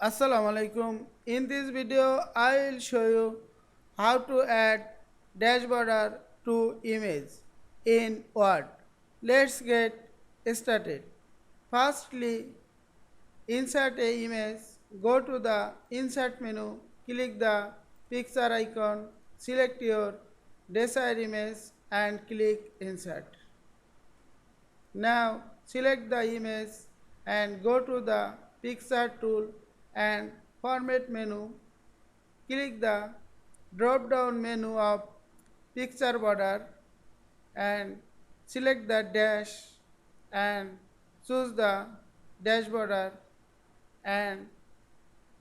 Assalamu. In this video, I will show you how to add dash border to image in Word. Let's get started. Firstly, insert a image. Go to the insert menu, click the picture icon, select your desired image and click insert. Now select the image and go to the picture tool and format menu. Click the drop down menu of picture border and select the dash and choose the dash border and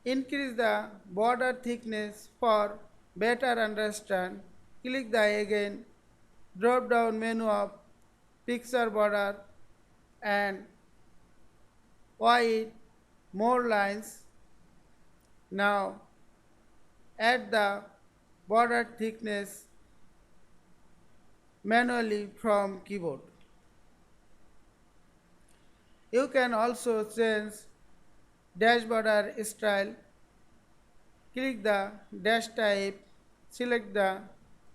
increase the border thickness for better understand. Click the again drop down menu of picture border and white more lines. Now add the border thickness manually from keyboard. You can also change dash border style. Click the dash type, select the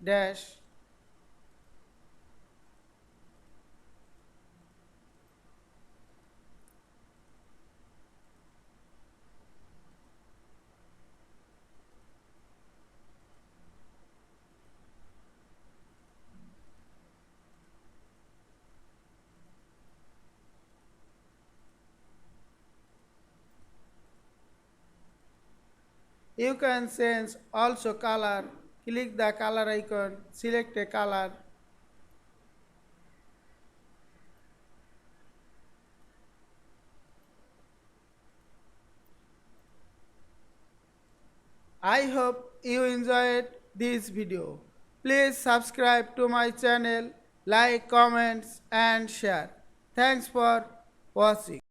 dash. You can change also color. Click the color icon, select a color. I hope you enjoyed this video. Please subscribe to my channel, like, comments and share. Thanks for watching.